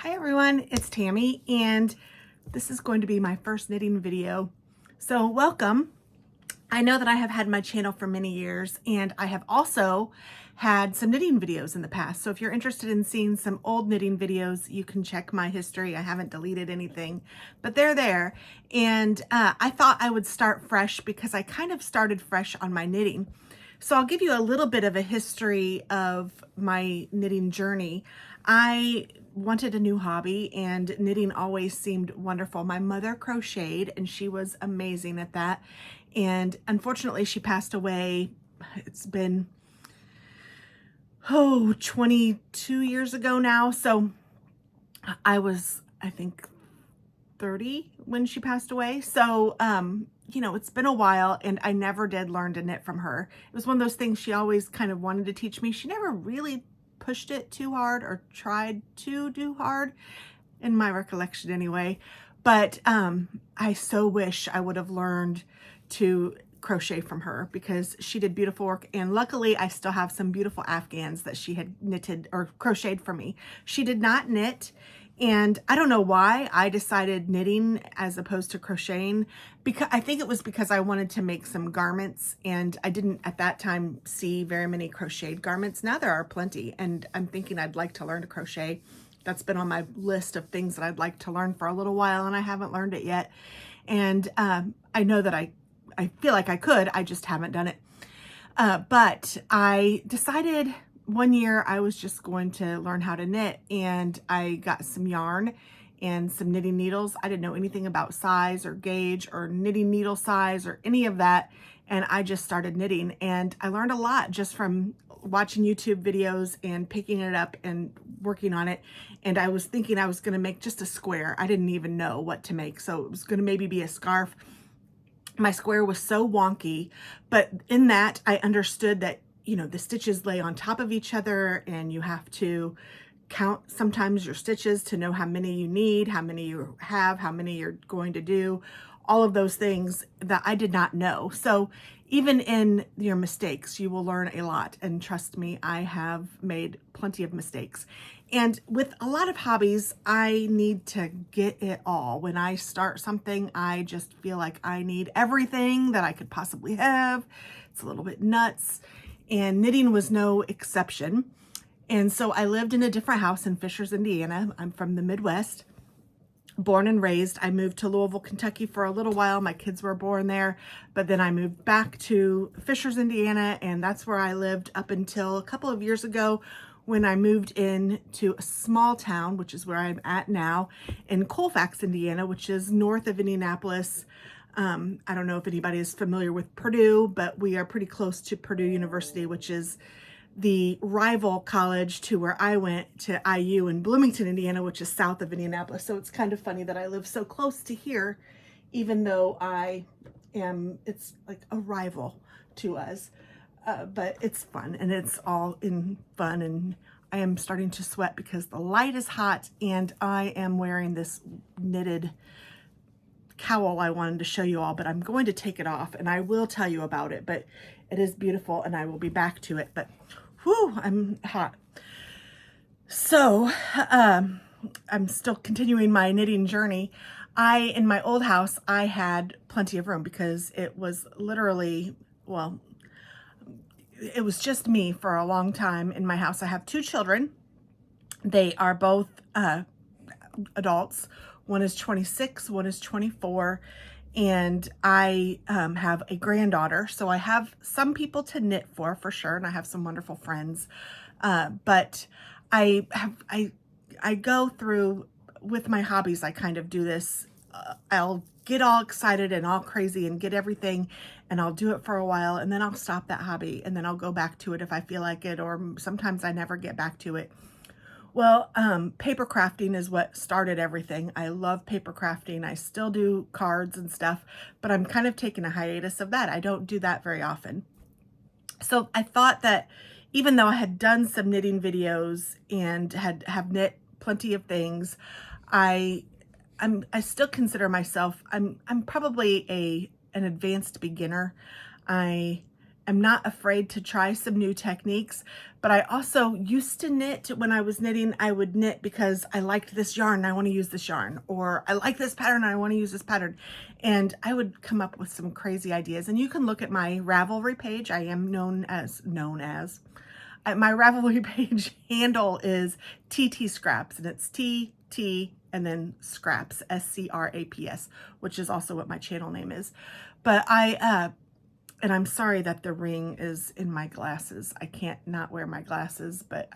Hi everyone, it's Tammy and this is going to be my first knitting video. So welcome. I know that I have had my channel for many years and I have also had some knitting videos in the past. So if you're interested in seeing some old knitting videos, you can check my history. I haven't deleted anything, but they're there. And I thought I would start fresh because I kind of started fresh on my knitting. So I'll give you a little bit of a history of my knitting journey. I wanted a new hobby and knitting always seemed wonderful. My mother crocheted and she was amazing at that. And unfortunately she passed away. It's been, 22 years ago now. So I was, I think 30 when she passed away. So, it's been a while and I never did learn to knit from her. It was one of those things she always kind of wanted to teach me. She never really pushed it too hard or tried to do hard, in my recollection anyway. But I so wish I would have learned to crochet from her because she did beautiful work. And luckily I still have some beautiful Afghans that she had knitted or crocheted for me. She did not knit. And I don't know why I decided knitting as opposed to crocheting, because I think it was because I wanted to make some garments and I didn't at that time see very many crocheted garments. Now there are plenty and I'm thinking I'd like to learn to crochet. That's been on my list of things that I'd like to learn for a little while and I haven't learned it yet. And I know that I feel like I could, I just haven't done it. But I decided one year I was just going to learn how to knit and I got some yarn and some knitting needles. I didn't know anything about size or gauge or knitting needle size or any of that. And I just started knitting and I learned a lot just from watching YouTube videos and picking it up and working on it. And I was thinking I was going to make just a square. I didn't even know what to make. So it was going to maybe be a scarf. My square was so wonky, but in that I understood that the stitches lay on top of each other and you have to count sometimes your stitches to know how many you need, how many you have, how many you're going to do, all of those things that I did not know. So even in your mistakes, you will learn a lot. And trust me, I have made plenty of mistakes. And with a lot of hobbies, I need to get it all. When I start something, I just feel like I need everything that I could possibly have. It's a little bit nuts. And knitting was no exception. And so I lived in a different house in Fishers, Indiana. I'm from the Midwest, born and raised. I moved to Louisville, Kentucky for a little while. My kids were born there, but then I moved back to Fishers, Indiana, and that's where I lived up until a couple of years ago when I moved into a small town, which is where I'm at now, in Colfax, Indiana, which is north of Indianapolis. I don't know if anybody is familiar with Purdue, but we are pretty close to Purdue University, which is the rival college to where I went, to IU in Bloomington, Indiana, which is south of Indianapolis. So it's kind of funny that I live so close to here, even though it's like a rival to us. But it's fun and it's all in fun, and I am starting to sweat because the light is hot and I am wearing this knitted cowl I wanted to show you all, but I'm going to take it off and I will tell you about it, but it is beautiful and I will be back to it. But whew, I'm hot. So I'm still continuing my knitting journey. In my old house, I had plenty of room because it was literally, well, it was just me for a long time in my house. I have two children. They are both adults. One is 26, one is 24, and I have a granddaughter. So I have some people to knit for sure, and I have some wonderful friends. But I go through with my hobbies. I kind of do this. I'll get all excited and all crazy and get everything, and I'll do it for a while, and then I'll stop that hobby, and then I'll go back to it if I feel like it, or sometimes I never get back to it. Well, paper crafting is what started everything. I love paper crafting. I still do cards and stuff, but I'm kind of taking a hiatus of that. I don't do that very often. So I thought that even though I had done some knitting videos and have knit plenty of things, I still consider myself, I'm probably an advanced beginner. I am not afraid to try some new techniques, but I also used to knit. When I was knitting, I would knit because I liked this yarn and I want to use this yarn, or I like this pattern and I want to use this pattern. And I would come up with some crazy ideas. And you can look at my Ravelry page. I am known as my Ravelry page handle is TT.Scraps, and it's TT and then Scraps, SCRAPS, which is also what my channel name is. But and I'm sorry that the ring is in my glasses. I can't not wear my glasses, but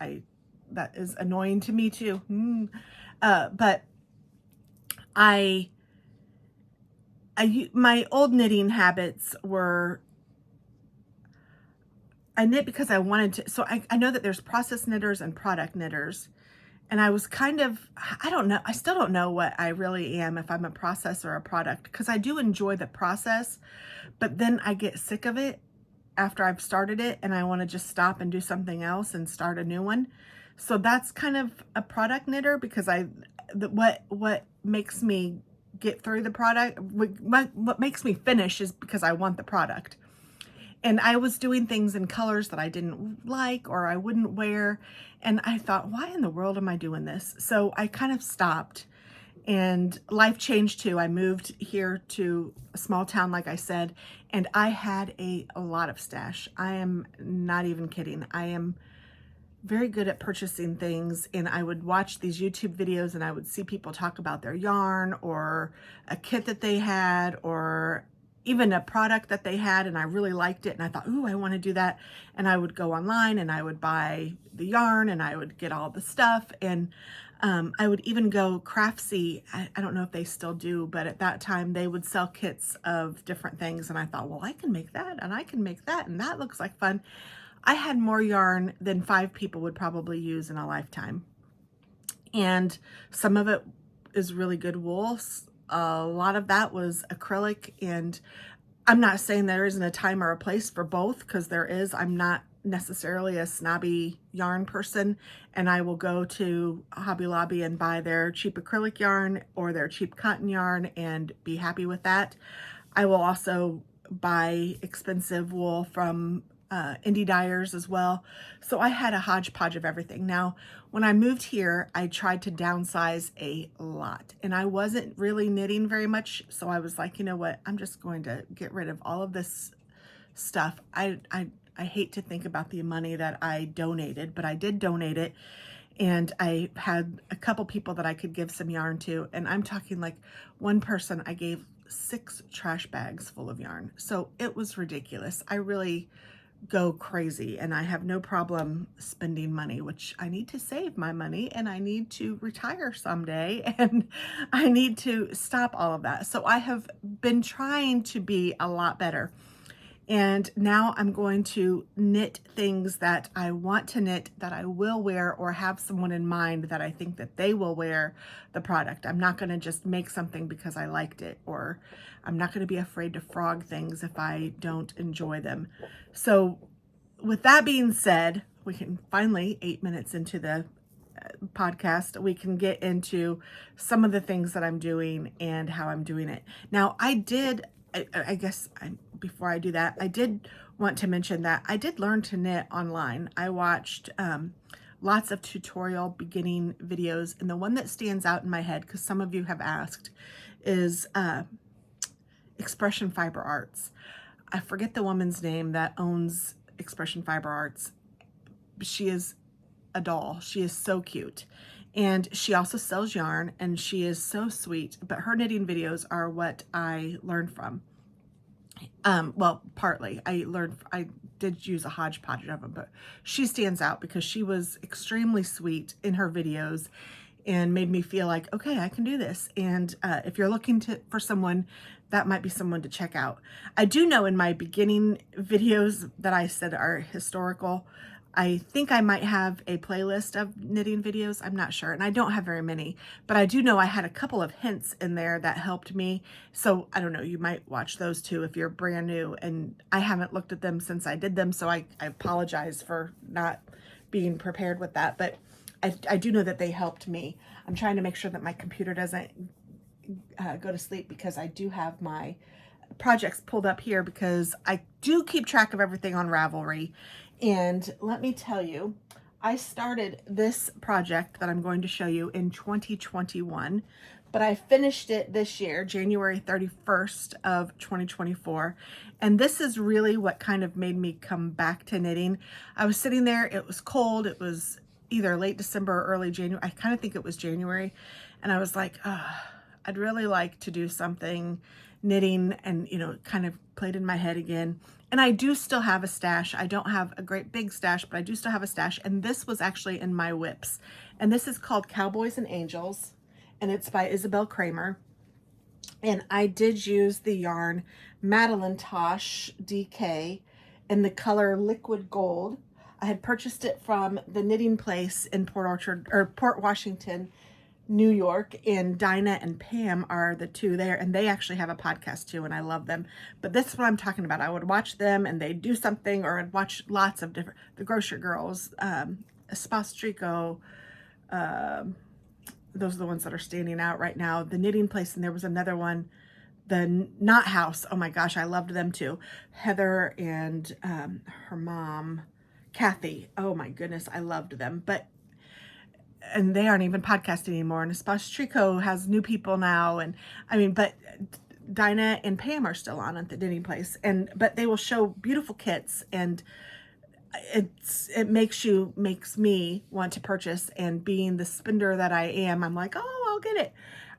that is annoying to me too. But my old knitting habits were, I knit because I wanted to. So I know that there's process knitters and product knitters. And I was kind of, I don't know, I still don't know what I really am, if I'm a process or a product, because I do enjoy the process, but then I get sick of it after I've started it and I want to just stop and do something else and start a new one. So that's kind of a product knitter, because what makes me get through the product, what makes me finish is because I want the product. And I was doing things in colors that I didn't like or I wouldn't wear. And I thought, why in the world am I doing this? So I kind of stopped, and life changed too. I moved here to a small town, like I said, and I had a lot of stash. I am not even kidding. I am very good at purchasing things, and I would watch these YouTube videos and I would see people talk about their yarn or a kit that they had, or even a product that they had, and I really liked it and I thought, ooh, I want to do that. And I would go online and I would buy the yarn and I would get all the stuff. And I would even go Craftsy. I don't know if they still do, but at that time they would sell kits of different things. And I thought, well, I can make that and I can make that, and that looks like fun. I had more yarn than 5 people would probably use in a lifetime. And some of it is really good wool. A lot of that was acrylic, and I'm not saying there isn't a time or a place for both, because there is. I'm not necessarily a snobby yarn person, and I will go to Hobby Lobby and buy their cheap acrylic yarn or their cheap cotton yarn and be happy with that. I will also buy expensive wool from indie dyers as well. So I had a hodgepodge of everything. Now, when I moved here, I tried to downsize a lot, and I wasn't really knitting very much. So I was like, you know what? I'm just going to get rid of all of this stuff. I hate to think about the money that I donated, but I did donate it. And I had a couple people that I could give some yarn to. And I'm talking like one person I gave 6 trash bags full of yarn. So it was ridiculous. I really go crazy, and I have no problem spending money, which I need to save my money, and I need to retire someday, and I need to stop all of that. So I have been trying to be a lot better. And now I'm going to knit things that I want to knit, that I will wear, or have someone in mind that I think that they will wear the product. I'm not going to just make something because I liked it, or I'm not going to be afraid to frog things if I don't enjoy them. So with that being said, we can finally, 8 minutes into the podcast, we can get into some of the things that I'm doing and how I'm doing it. Now, before I do that, I did want to mention that I did learn to knit online. I watched lots of tutorial beginning videos, and the one that stands out in my head, because some of you have asked, is Expression Fiber Arts. I forget the woman's name that owns Expression Fiber Arts. She is a doll. She is so cute. And she also sells yarn, and she is so sweet. But her knitting videos are what I learned from. Well, partly. I did use a hodgepodge of them, but she stands out because she was extremely sweet in her videos and made me feel like, okay, I can do this. And if you're looking for someone, that might be someone to check out. I do know in my beginning videos that I said are historical, I think I might have a playlist of knitting videos. I'm not sure. And I don't have very many, but I do know I had a couple of hints in there that helped me. So I don't know, you might watch those too if you're brand new, and I haven't looked at them since I did them. So I apologize for not being prepared with that, but I do know that they helped me. I'm trying to make sure that my computer doesn't go to sleep, because I do have my projects pulled up here because I do keep track of everything on Ravelry. And let me tell you, I started this project that I'm going to show you in 2021, but I finished it this year, January 31st of 2024. And this is really what kind of made me come back to knitting. I was sitting there, it was cold, it was either late December or early January. I kind of think it was January. And I was like, oh, I'd really like to do something knitting, and, you know, it kind of played in my head again. And I do still have a stash. I don't have a great big stash, but I do still have a stash. And this was actually in my whips. And this is called Cowboys and Angels, and it's by Isabel Kramer. And I did use the yarn Madeline Tosh DK in the color Liquid Gold. I had purchased it from the knitting place in Port Washington, New York, and Dinah and Pam are the two there, and they actually have a podcast too, and I love them. But this is what I'm talking about. I would watch them and they'd do something, or I'd watch lots of different, the Grocery Girls, Espastrico, those are the ones that are standing out right now. The knitting place, and there was another one, the Knot House. Oh my gosh, I loved them too. Heather and her mom, Kathy. Oh my goodness, I loved them. And they aren't even podcasting anymore. And Espastrico has new people now. And I mean, but Dinah and Pam are still on at the knitting place. But they will show beautiful kits, and it makes me want to purchase. And being the spender that I am, I'm like, oh, I'll get it.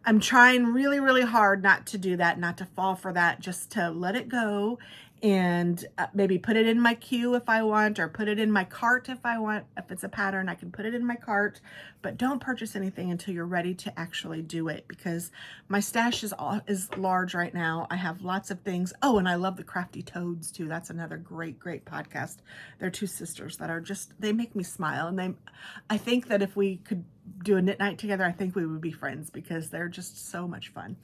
I'm trying really, really hard not to do that, not to fall for that, just to let it go, and maybe put it in my queue if I want, or put it in my cart if I want. If it's a pattern, I can put it in my cart, but don't purchase anything until you're ready to actually do it, because my stash is large right now. I have lots of things. Oh, and I love the Crafty Toads too. That's another great podcast. They're two sisters that are they make me smile, and I think that if we could do a knit night together, I think we would be friends, because they're just so much fun.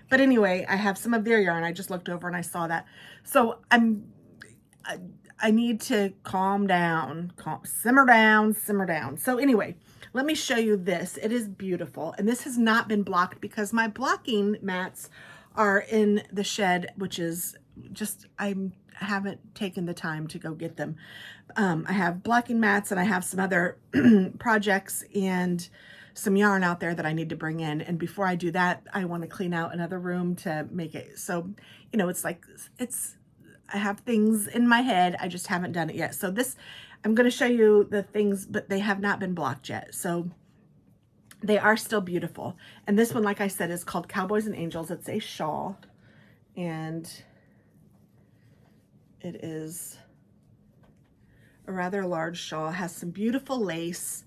But anyway, I have some of their yarn. I just looked over and I saw that. So I need to calm down, simmer down. So anyway, let me show you this. It is beautiful. And this has not been blocked because my blocking mats are in the shed, which is just, I haven't taken the time to go get them. I have blocking mats, and I have some other projects and some yarn out there that I need to bring in. And before I do that, I want to clean out another room to make it. So, you know, it's like, I have things in my head. I just haven't done it yet. So I'm going to show you the things, but they have not been blocked yet. So they are still beautiful. And this one, like I said, is called Cowboys and Angels. It's a shawl, and it is a rather large shawl. It has some beautiful lace.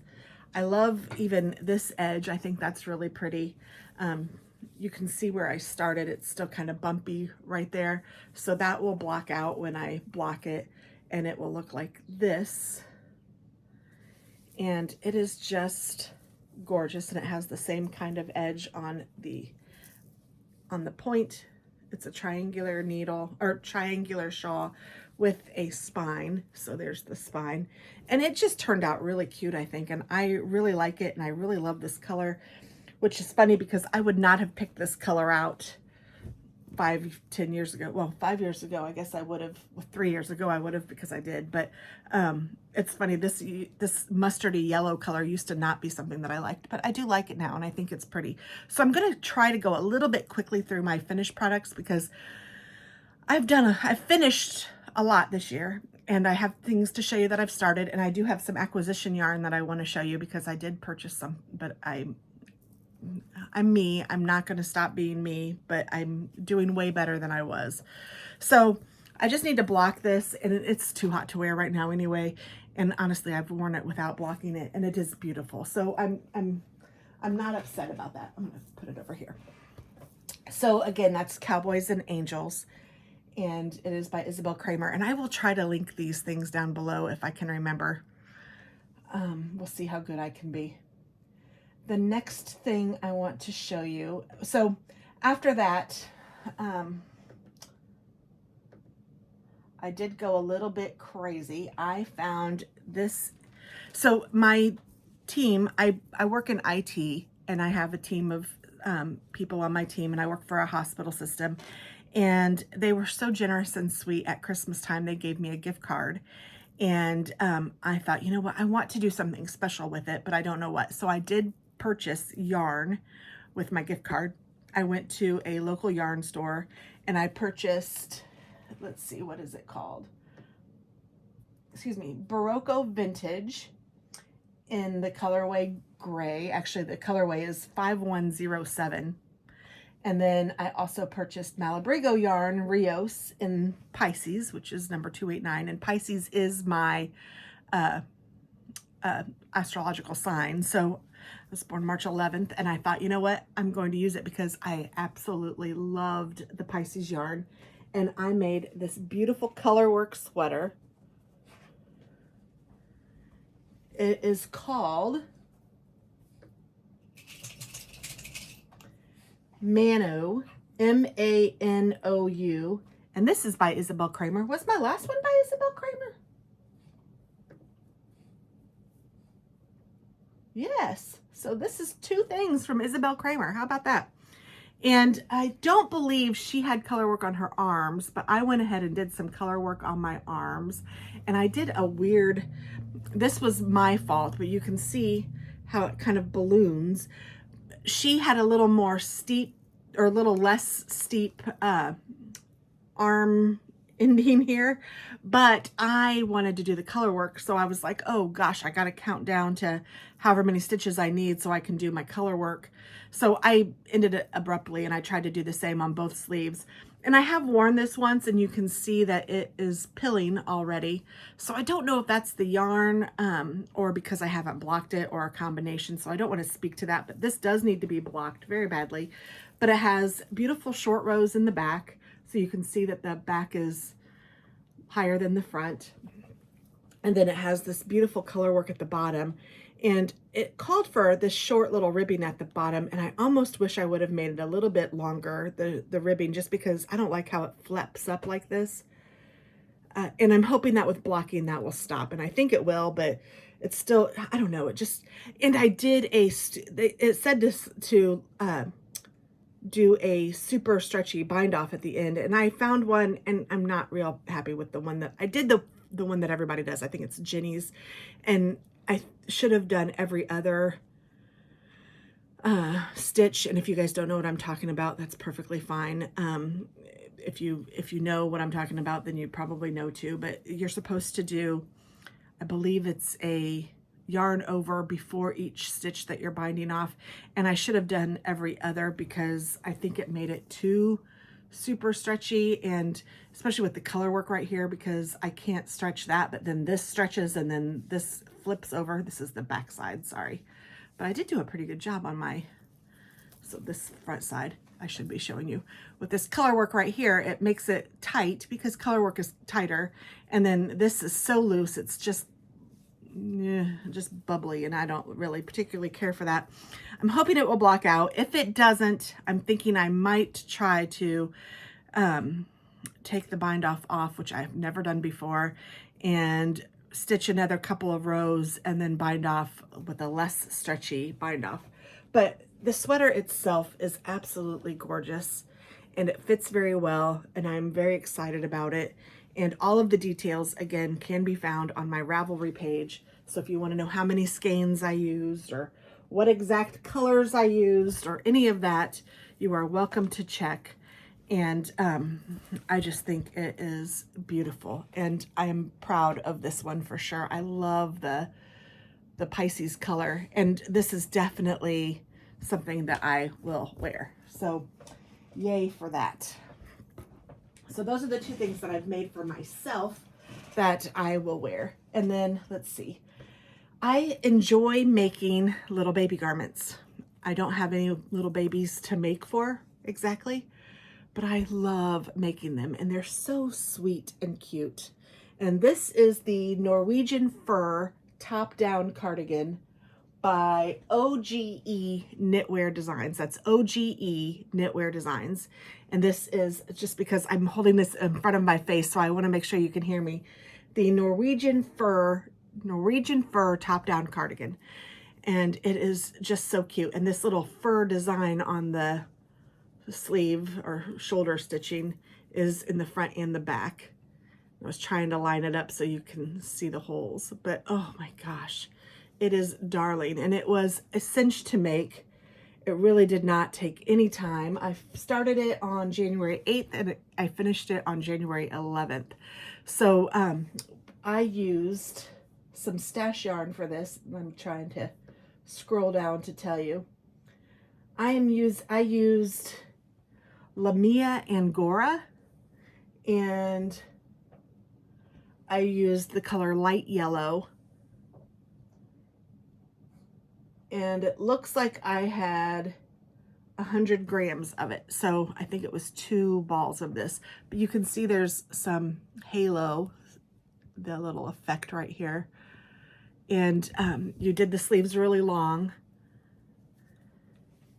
I love even this edge. I think that's really pretty. You can see where I started. It's still kind of bumpy right there. So that will block out when I block it, and it will look like this. And it is just gorgeous, and it has the same kind of edge on the point. It's a triangular needle, or triangular shawl with a spine. So there's the spine, and it just turned out really cute, I think. And I really like it, and I really love this color, which is funny because I would not have picked this color out 10 years ago. Well, 5 years ago, I guess I would have. Well, 3 years ago, I would have, because I did. But it's funny, this mustardy yellow color used to not be something that I liked, but I do like it now, and I think it's pretty. So I'm going to try to go a little bit quickly through my finished products, because I've finished a lot this year, and I have things to show you that I've started, and I do have some acquisition yarn that I want to show you, because I did purchase some, but I'm me. I'm not going to stop being me, but I'm doing way better than I was. So I just need to block this, and it's too hot to wear right now anyway. And honestly, I've worn it without blocking it, and it is beautiful. So I'm not upset about that. I'm going to put it over here. So again, that's Cowboys and Angels, and it is by Isabel Kramer. And I will try to link these things down below if I can remember. We'll see how good I can be. The next thing I want to show you, so after that, I did go a little bit crazy. I found this. So my team, I work in IT, and I have a team of people on my team, and I work for a hospital system. And they were so generous and sweet at Christmas time. They gave me a gift card. And I thought, you know what, I want to do something special with it, but I don't know what. So I did purchase yarn with my gift card. I went to a local yarn store and I purchased, let's see, what is it called? Excuse me, Barocco Vintage in the colorway gray. Actually, the colorway is 5107. And then I also purchased Malabrigo yarn Rios in Pisces, which is number 289. And Pisces is my astrological sign. So I was born March 11th, and I thought, you know what? I'm going to use it because I absolutely loved the Pisces yarn. And I made this beautiful colorwork sweater. It is called Manou, Manou, and this is by Isabel Kramer. Was my last one by Isabel Kramer? Yes. So this is 2 things from Isabel Kramer. How about that? And I don't believe she had color work on her arms, but I went ahead and did some color work on my arms. And I did a weird, this was my fault, but you can see how it kind of balloons. She had a little more steep or a little less steep arm ending here, but I wanted to do the color work. So I was like, oh gosh, I got to count down to however many stitches I need so I can do my color work. So I ended it abruptly and I tried to do the same on both sleeves. And I have worn this once and you can see that it is pilling already. So I don't know if that's the yarn or because I haven't blocked it or a combination. So I don't want to speak to that, but this does need to be blocked very badly. But it has beautiful short rows in the back. So you can see that the back is higher than the front. And then it has this beautiful color work at the bottom. And it called for this short little ribbing at the bottom. And I almost wish I would have made it a little bit longer, the ribbing, just because I don't like how it flaps up like this. And I'm hoping that with blocking that will stop. And I think it will, but it's still, I don't know. It just, and I did it said to do a super stretchy bind off at the end, and I found one, and I'm not real happy with the one that I did, the one that everybody does. I think it's Ginny's, and I should have done every other stitch. And if you guys don't know what I'm talking about, that's perfectly fine. If you know what I'm talking about, then you probably know too. But you're supposed to do, I believe it's a yarn over before each stitch that you're binding off, and I should have done every other because I think it made it too super stretchy, and especially with the color work right here, because I can't stretch that, but then this stretches and then this flips over. This is the back side, sorry, but I did do a pretty good job on my, so this front side I should be showing you. With this color work right here, it makes it tight because color work is tighter, and then this is so loose, it's just bubbly, and I don't really particularly care for that. I'm hoping it will block out. If it doesn't, I'm thinking I might try to take the bind off, which I've never done before, and stitch another couple of rows and then bind off with a less stretchy bind off. But the sweater itself is absolutely gorgeous and it fits very well, and I'm very excited about it. And all of the details, again, can be found on my Ravelry page. So if you want to know how many skeins I used or what exact colors I used or any of that, you are welcome to check. And I just think it is beautiful. And I am proud of this one for sure. I love the Pisces color. And this is definitely something that I will wear. So yay for that. So those are the 2 things that I've made for myself that I will wear. And then let's see. I enjoy making little baby garments. I don't have any little babies to make for exactly, but I love making them, and they're so sweet and cute. And this is the Norwegian Fur top-down cardigan by OGE Knitwear Designs. That's OGE Knitwear Designs. And this is just because I'm holding this in front of my face, so I want to make sure you can hear me. The Norwegian Fur top-down cardigan. And it is just so cute. And this little fur design on the sleeve or shoulder stitching is in the front and the back. I was trying to line it up so you can see the holes, but oh my gosh, it is darling. And it was a cinch to make. It really did not take any time. I started it on January 8th and I finished it on January 11th. So I used some stash yarn for this. I'm trying to scroll down to tell you. I used Lamia Angora, and I used the color light yellow. And it looks like I had 100 grams of it. So I think it was 2 balls of this. But you can see there's some halo, the little effect right here. And you did the sleeves really long.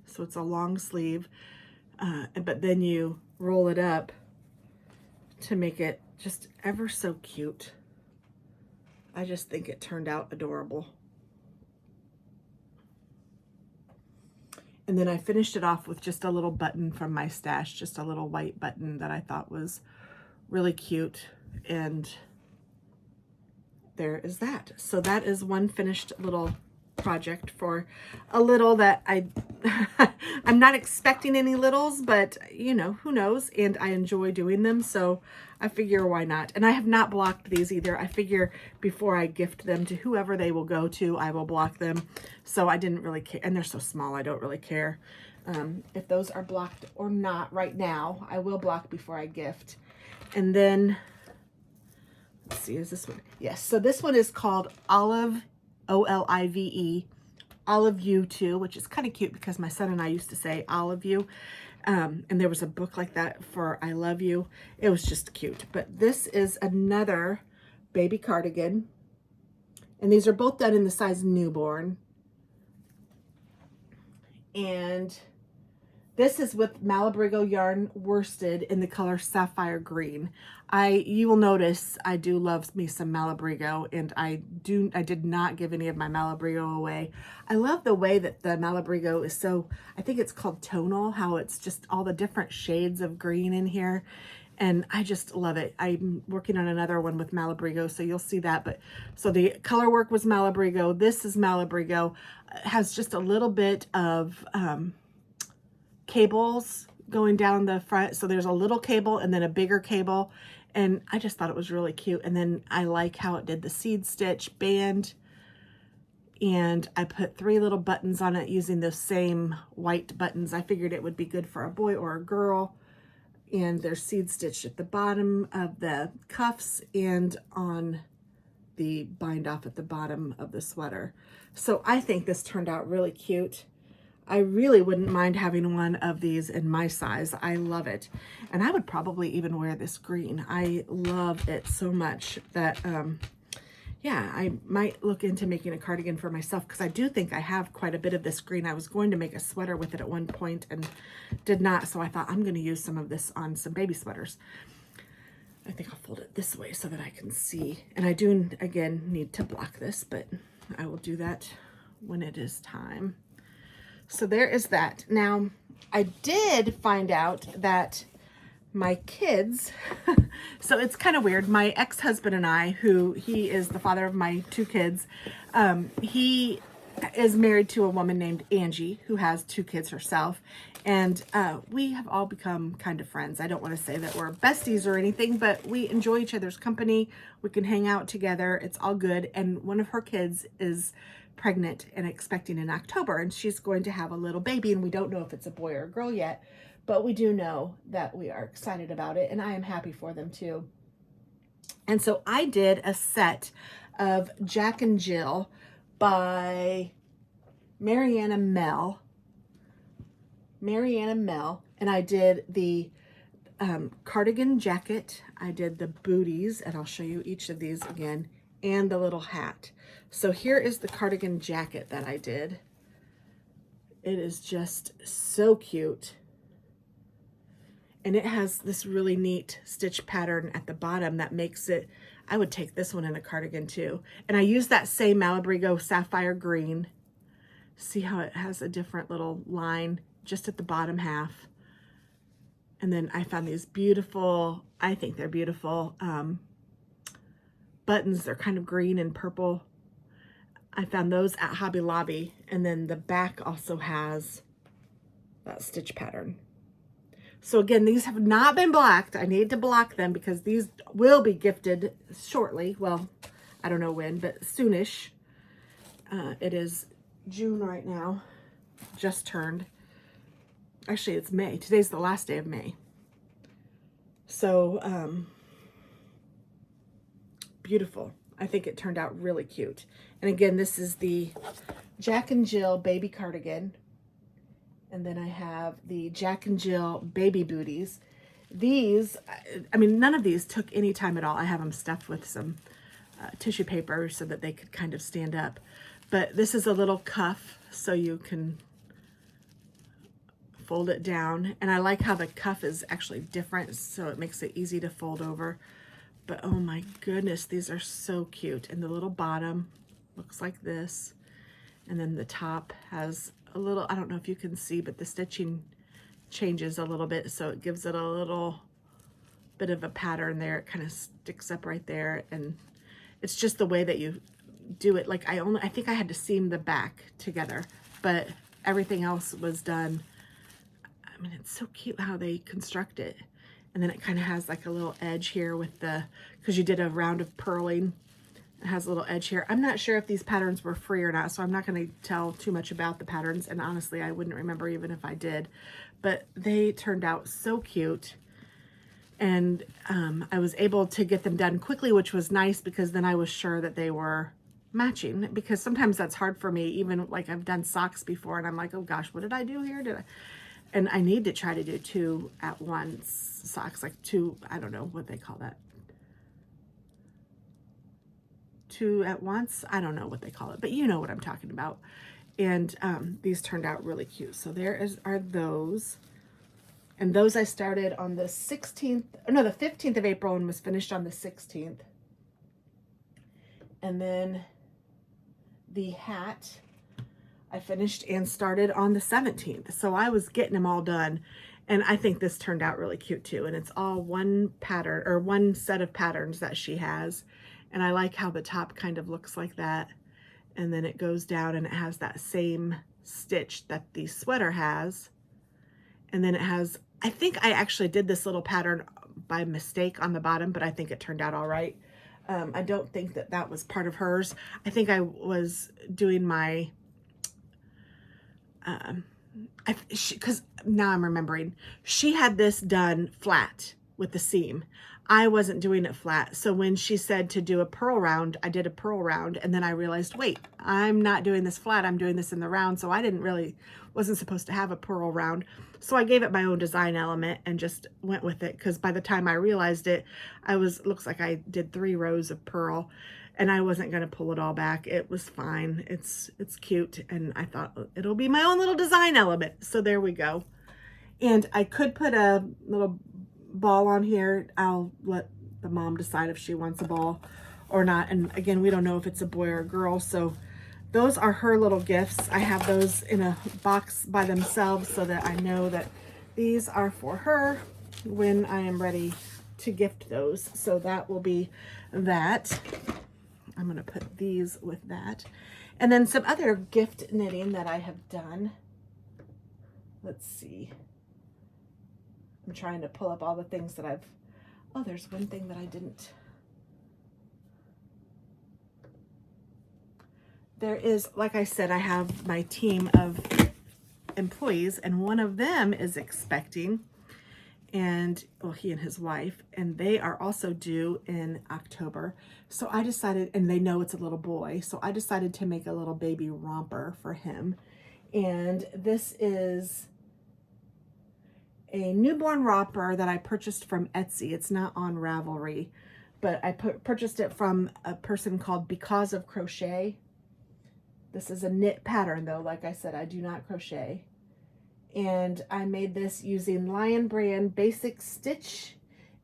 So it's a long sleeve. But then you roll it up to make it just ever so cute. I just think it turned out adorable. And then I finished it off with just a little button from my stash, just a little white button that I thought was really cute. And there is that. So that is one finished little project for a little that I'm not expecting any littles, but you know, who knows? And I enjoy doing them, so I figure why not? And I have not blocked these either. I figure before I gift them to whoever they will go to, I will block them. So I didn't really care, and they're so small, I don't really care if those are blocked or not right now. I will block before I gift. And then, let's see, is this one? Yes, so this one is called Olive, O-L-I-V-E, Olive You Too, which is kind of cute because my son and I used to say Olive You. And there was a book like that for I Love You. It was just cute. But this is another baby cardigan. And these are both done in the size newborn. And this is with Malabrigo yarn worsted in the color Sapphire Green. You will notice I do love me some Malabrigo, and I did not give any of my Malabrigo away. I love the way that the Malabrigo is so, I think it's called tonal, how it's just all the different shades of green in here. And I just love it. I'm working on another one with Malabrigo, so you'll see that. But so the color work was Malabrigo. This is Malabrigo. It has just a little bit of cables going down the front. So there's a little cable and then a bigger cable. And I just thought it was really cute. And then I like how it did the seed stitch band. And I put 3 little buttons on it using those same white buttons. I figured it would be good for a boy or a girl. And they're seed stitched at the bottom of the cuffs and on the bind off at the bottom of the sweater. So I think this turned out really cute. I really wouldn't mind having one of these in my size. I love it. And I would probably even wear this green. I love it so much that, yeah, I might look into making a cardigan for myself because I do think I have quite a bit of this green. I was going to make a sweater with it at one point and did not. So I thought I'm going to use some of this on some baby sweaters. I think I'll fold it this way so that I can see. And I do, again, need to block this, but I will do that when it is time. So there is that. Now, I did find out that my kids, so it's kind of weird. My ex-husband and I, he is the father of my 2 kids, he is married to a woman named Angie who has 2 kids herself. And we have all become kind of friends. I don't want to say that we're besties or anything, but we enjoy each other's company. We can hang out together. It's all good. And one of her kids is pregnant and expecting in October, and she's going to have a little baby, and we don't know if it's a boy or a girl yet, but we do know that we are excited about it, and I am happy for them too. And so I did a set of Jack and Jill by Mariana Mel, and I did the cardigan jacket, I did the booties, and I'll show you each of these again, and the little hat. So here is the cardigan jacket that I did. It is just so cute. And it has this really neat stitch pattern at the bottom that makes it, I would take this one in a cardigan too. And I used that same Malabrigo Sapphire Green. See how it has a different little line just at the bottom half. And then I found these beautiful, I think they're beautiful, buttons. They're kind of green and purple. I found those at Hobby Lobby. And then the back also has that stitch pattern. So again, these have not been blocked. I need to block them because these will be gifted shortly. Well, I don't know when, but soonish. It is June right now, just turned. Actually, it's May. Today's the last day of May. So, beautiful. I think it turned out really cute. And again, this is the Jack and Jill baby cardigan. And then I have the Jack and Jill baby booties. These, I mean, none of these took any time at all. I have them stuffed with some tissue paper so that they could kind of stand up. But this is a little cuff so you can fold it down. And I like how the cuff is actually different, so it makes it easy to fold over. But oh my goodness, these are so cute. And the little bottom looks like this. And then the top has a little, I don't know if you can see, but the stitching changes a little bit. So it gives it a little bit of a pattern there. It kind of sticks up right there. And it's just the way that you do it. Like I think I had to seam the back together, but everything else was done. I mean, it's so cute how they construct it. And then it kind of has like a little edge here with the, because you did a round of purling. It has a little edge here. I'm not sure if these patterns were free or not, so I'm not going to tell too much about the patterns. And honestly, I wouldn't remember even if I did. But they turned out so cute. And I was able to get them done quickly, which was nice because then I was sure that they were matching. Because sometimes that's hard for me. Even like I've done socks before and I'm like, oh gosh, what did I do here? And I need to try to do 2 at once socks, like 2, I don't know what they call that. 2 at once. I don't know what they call it, but you know what I'm talking about. And these turned out really cute. So are those. And those I started on the 16th, no, the 15th of April and was finished on the 16th. And then the hat I finished and started on the 17th. So I was getting them all done. And I think this turned out really cute too. And it's all one pattern or one set of patterns that she has. And I like how the top kind of looks like that. And then it goes down and it has that same stitch that the sweater has. And then it has, I think I actually did this little pattern by mistake on the bottom, but I think it turned out all right. I don't think that that was part of hers. I think I was doing my, because now I'm remembering, she had this done flat with the seam. I wasn't doing it flat. So when she said to do a purl round, I did a purl round, and then I realized, wait, I'm not doing this flat, I'm doing this in the round. So I wasn't supposed to have a purl round. So I gave it my own design element and just went with it. Cause by the time I realized it, looks like I did 3 rows of purl and I wasn't going to pull it all back. It was fine. It's cute. And I thought it'll be my own little design element. So there we go. And I could put a little ball on here. I'll let the mom decide if she wants a ball or not. And again, we don't know if it's a boy or a girl. So those are her little gifts. I have those in a box by themselves so that I know that these are for her when I am ready to gift those. So that will be that. I'm going to put these with that. And then some other gift knitting that I have done. Let's see. I'm trying to pull up all the things that oh, there's one thing that I didn't. There is, like I said, I have my team of employees and one of them is expecting, and well, he and his wife, and they are also due in October. So I decided, and they know it's a little boy, so I decided to make a little baby romper for him. And this is a newborn romper that I purchased from Etsy. It's not on Ravelry, but I purchased it from a person called Because of Crochet. This is a knit pattern though. Like I said, I do not crochet. And I made this using Lion Brand Basic Stitch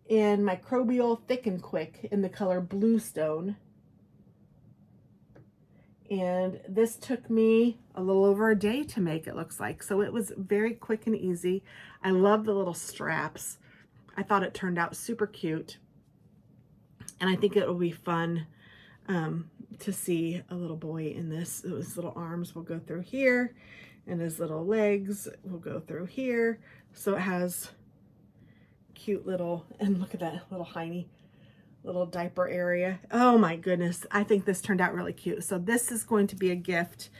and Microbial Thick and Quick in the color Bluestone. And this took me a little over a day to make, it looks like. So it was very quick and easy. I love the little straps. I thought it turned out super cute. And I think it will be fun to see a little boy in this. His little arms will go through here, and his little legs will go through here. So it has cute little, and look at that little hiney, little diaper area. Oh my goodness, I think this turned out really cute. So this is going to be a gift.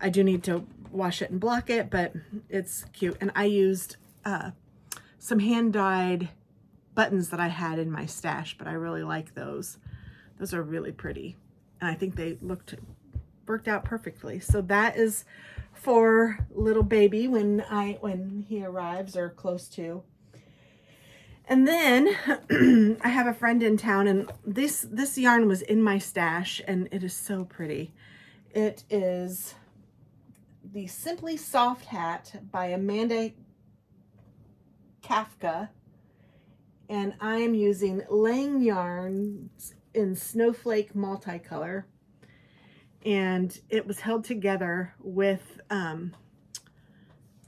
I do need to wash it and block it, but it's cute. And I used some hand-dyed buttons that I had in my stash, but I really like those. Those are really pretty. And I think they worked out perfectly. So that is for little baby when he arrives, or close to. And then I have a friend in town, and this yarn was in my stash, and it is so pretty. It is the Simply Soft Hat by Amanda Kafka, and I am using Lang yarns in Snowflake Multicolor, and it was held together with,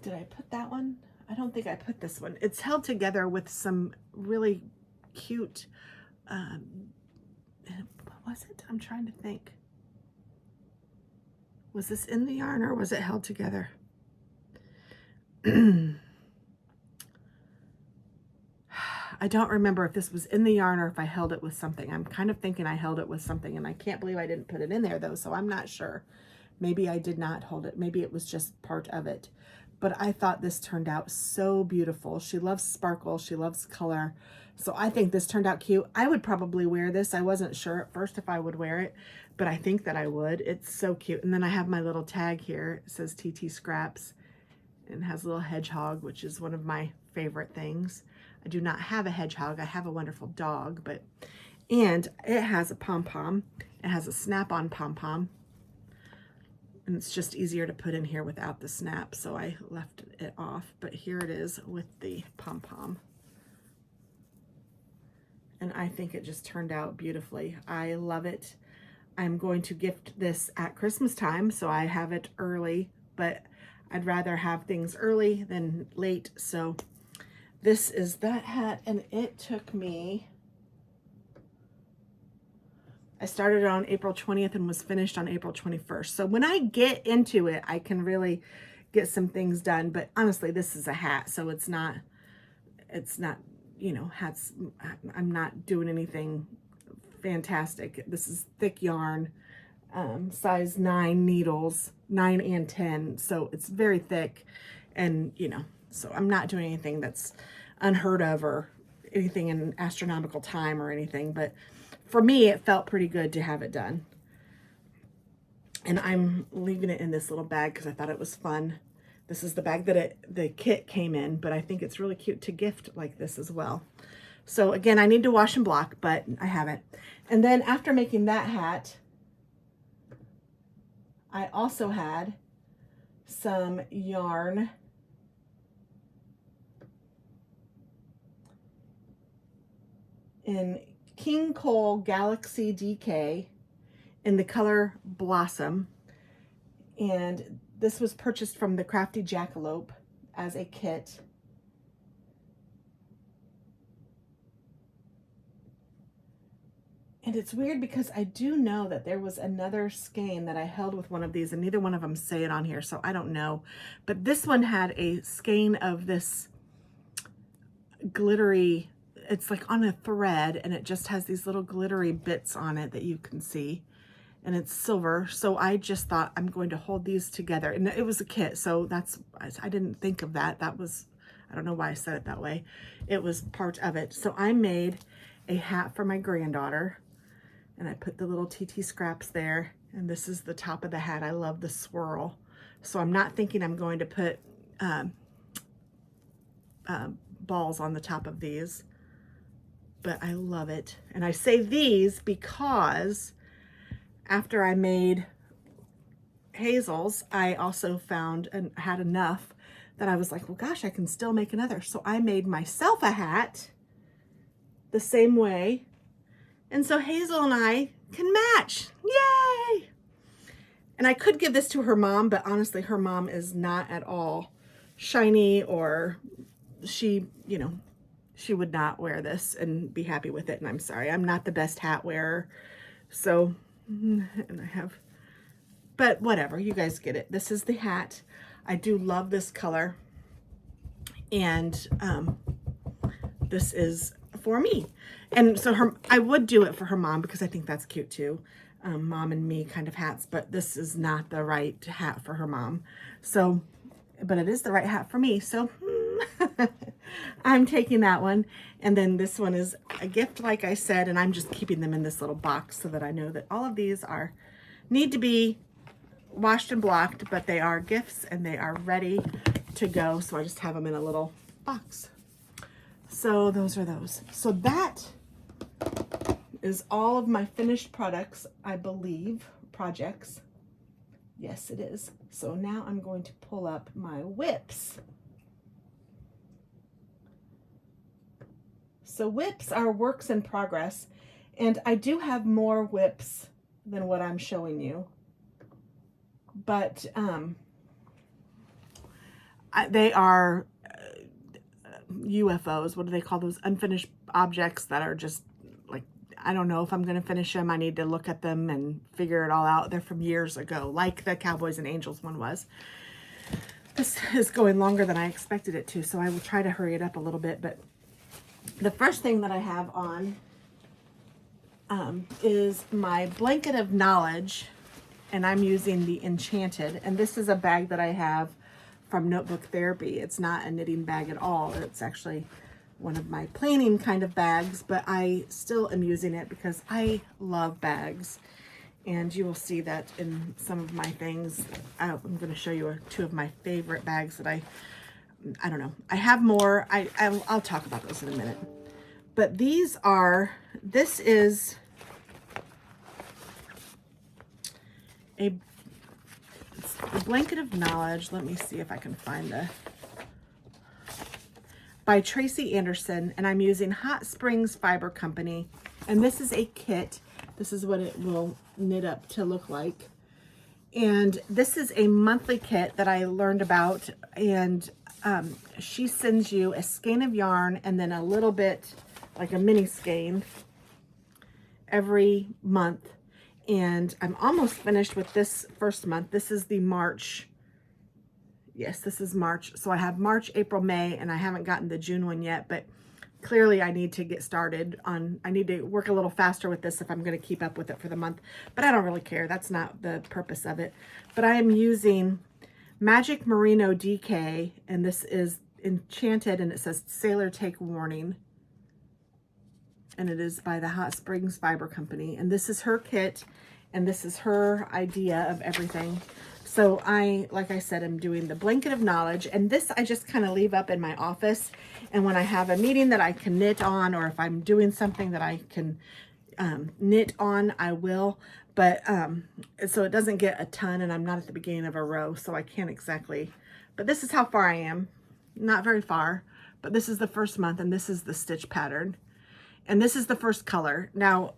did I put that one? I don't think I put this one. It's held together with some really cute, what was it? I'm trying to think. Was this in the yarn, or was it held together? I don't remember if this was in the yarn or if I held it with something. I'm kind of thinking I held it with something, and I can't believe I didn't put it in there though, so I'm not sure. Maybe I did not hold it. Maybe it was just part of it. But I thought this turned out so beautiful. She loves sparkle. She loves color. So I think this turned out cute. I would probably wear this. I wasn't sure at first if I would wear it, but I think that I would. It's so cute. And then I have my little tag here. It says TT.Scraps and has a little hedgehog, which is one of my favorite things. I do not have a hedgehog. I have a wonderful dog, and it has a pom-pom. It has a snap-on pom-pom. And it's just easier to put in here without the snap, so I left it off. But here it is with the pom-pom. And I think it just turned out beautifully. I love it. I'm going to gift this at Christmas time, so I have it early, but I'd rather have things early than late. So this is that hat, and it took me, I started on April 20th and was finished on April 21st. So when I get into it, I can really get some things done. But honestly, this is a hat, so it's not, you know, hats, I'm not doing anything fantastic. This is thick yarn, size 9 needles, 9 and 10. So it's very thick, and, you know, so I'm not doing anything that's unheard of or anything in astronomical time or anything, but for me, it felt pretty good to have it done. And I'm leaving it in this little bag because I thought it was fun. This is the bag that the kit came in, but I think it's really cute to gift like this as well. So again, I need to wash and block, but I haven't. And then after making that hat, I also had some yarn in King Cole Galaxy DK in the color Blossom, and this was purchased from the Crafty Jackalope as a kit. And it's weird because I do know that there was another skein that I held with one of these, and neither one of them say it on here, so I don't know. But this one had a skein of this glittery, it's like on a thread, and it just has these little glittery bits on it that you can see, and it's silver. So I just thought I'm going to hold these together, and it was a kit, so that's, I didn't think of that. That was, I don't know why I said it that way. It was part of it. So I made a hat for my granddaughter, and I put the little TT.Scraps there, and this is the top of the hat. I love the swirl. So I'm not thinking I'm going to put balls on the top of these, but I love it. And I say these because after I made Hazel's, I also found and had enough that I was like, well, gosh, I can still make another. So I made myself a hat the same way. And so Hazel and I can match. Yay! And I could give this to her mom, but honestly, her mom is not at all shiny, or she, you know, she would not wear this and be happy with it. And I'm sorry, I'm not the best hat wearer. So, and I have, but whatever, you guys get it. This is the hat. I do love this color. And this is for me. And so I would do it for her mom because I think that's cute too. Mom and me kind of hats, but this is not the right hat for her mom. So, but it is the right hat for me. So I'm taking that one. And then this one is a gift, like I said, and I'm just keeping them in this little box so that I know that all of these need to be washed and blocked, but they are gifts and they are ready to go. So I just have them in a little box. So those are those. So that is all of my finished products, I believe, projects. Yes, it is. So now I'm going to pull up my whips. So whips are works in progress, and I do have more whips than what I'm showing you. But they are UFOs. What do they call those? Unfinished objects that are just like, I don't know if I'm going to finish them. I need to look at them and figure it all out. They're from years ago, like the Cowboys and Angels one was. This is going longer than I expected it to, so I will try to hurry it up a little bit. But the first thing that I have on is my blanket of knowledge, and I'm using the Enchanted. And this is a bag that I have from Notebook Therapy. It's not a knitting bag at all. It's actually one of my planning kind of bags, but I still am using it because I love bags. And you will see that in some of my things. I'm going to show you two of my favorite bags that I don't know. I have more. I'll talk about those in a minute. But this is a blanket of knowledge. Let me see if I can find by Tracy Anderson, and I'm using Hot Springs Fiber Company. And this is a kit. This is what it will knit up to look like. And this is a monthly kit that I learned about, and she sends you a skein of yarn and then a little bit, like a mini skein, every month. And I'm almost finished with this first month. This is the March. Yes, this is March. So I have March, April, May, and I haven't gotten the June one yet, but clearly I need to get started on, I need to work a little faster with this if I'm going to keep up with it for the month, but I don't really care. That's not the purpose of it. But I am using Magic Merino DK, and this is Enchanted, and it says Sailor Take Warning. And it is by the Hot Springs Fiber Company. And this is her kit, and this is her idea of everything. So like I said, I'm doing the blanket of knowledge, and this I just kind of leave up in my office. And when I have a meeting that I can knit on, or if I'm doing something that I can knit on, I will. But so it doesn't get a ton, and I'm not at the beginning of a row, so I can't exactly. But this is how far I am. Not very far, but this is the first month, and this is the stitch pattern. And this is the first color. Now,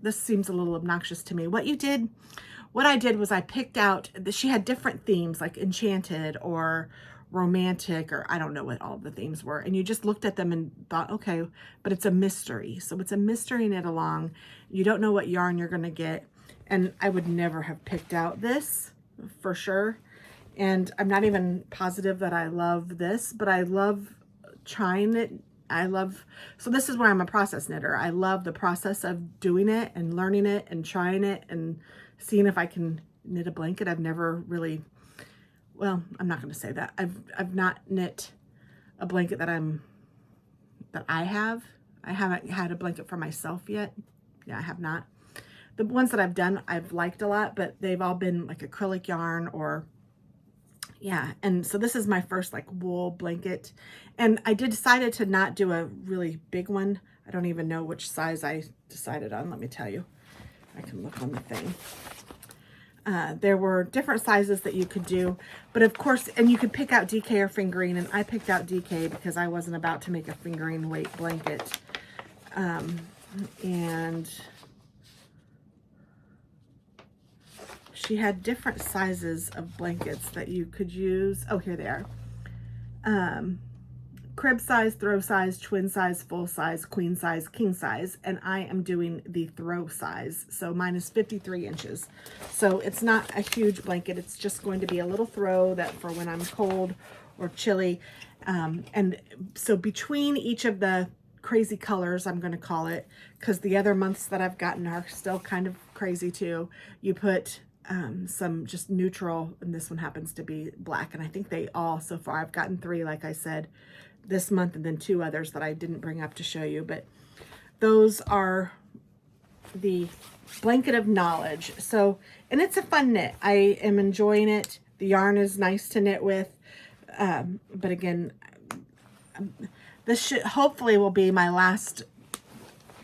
this seems a little obnoxious to me. What I did was I picked out, she had different themes like Enchanted or Romantic, or I don't know what all the themes were. And you just looked at them and thought, okay, but it's a mystery. So it's a mystery knit along. You don't know what yarn you're gonna get. And I would never have picked out this for sure. And I'm not even positive that I love this, but I love trying it. So this is where I'm a process knitter. I love the process of doing it and learning it and trying it and seeing if I can knit a blanket. I've never really, well, I'm not going to say that. I've not knit a blanket that I haven't had a blanket for myself yet. Yeah, I have not. The ones that I've done, I've liked a lot, but they've all been like acrylic yarn or, yeah. And so this is my first like wool blanket, and I decided to not do a really big one. I don't even know which size I decided on. Let me tell you. I can look on the thing. There were different sizes that you could do, but of course, and you could pick out DK or fingering, and I picked out DK because I wasn't about to make a fingering weight blanket. And she had different sizes of blankets that you could use. Oh, here they are. Crib size, throw size, twin size, full size, queen size, king size, and I am doing the throw size. So mine is 53 inches. So it's not a huge blanket. It's just going to be a little throw that for when I'm cold or chilly. And so between each of the crazy colors, I'm going to call it, because the other months that I've gotten are still kind of crazy too, you put some just neutral, and this one happens to be black, and I think they all, so far I've gotten 3, like I said, this month, and then 2 others that I didn't bring up to show you, but those are the blanket of knowledge. So, and it's a fun knit. I am enjoying it. The yarn is nice to knit with, but again, this should hopefully will be my last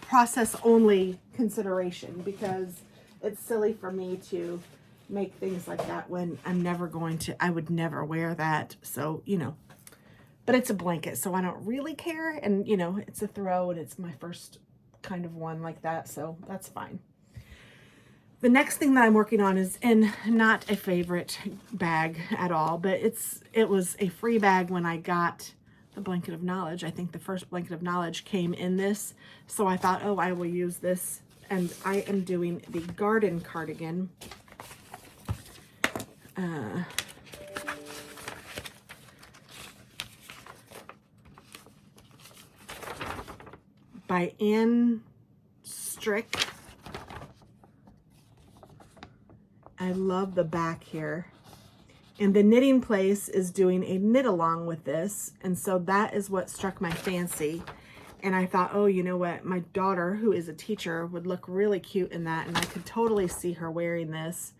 process only consideration, because it's silly for me to make things like that when I'm never going to, I would never wear that. So, you know, but it's a blanket, so I don't really care. And, you know, it's a throw, and it's my first kind of one like that, so that's fine. The next thing that I'm working on is in not a favorite bag at all, but it was a free bag when I got the blanket of knowledge. I think the first blanket of knowledge came in this, so I thought, oh, I will use this. And I am doing the garden cardigan. By Ann Strick. I love the back here. And the Knitting Place is doing a knit along with this. And so that is what struck my fancy. And I thought, oh, you know what? My daughter, who is a teacher, would look really cute in that. And I could totally see her wearing this.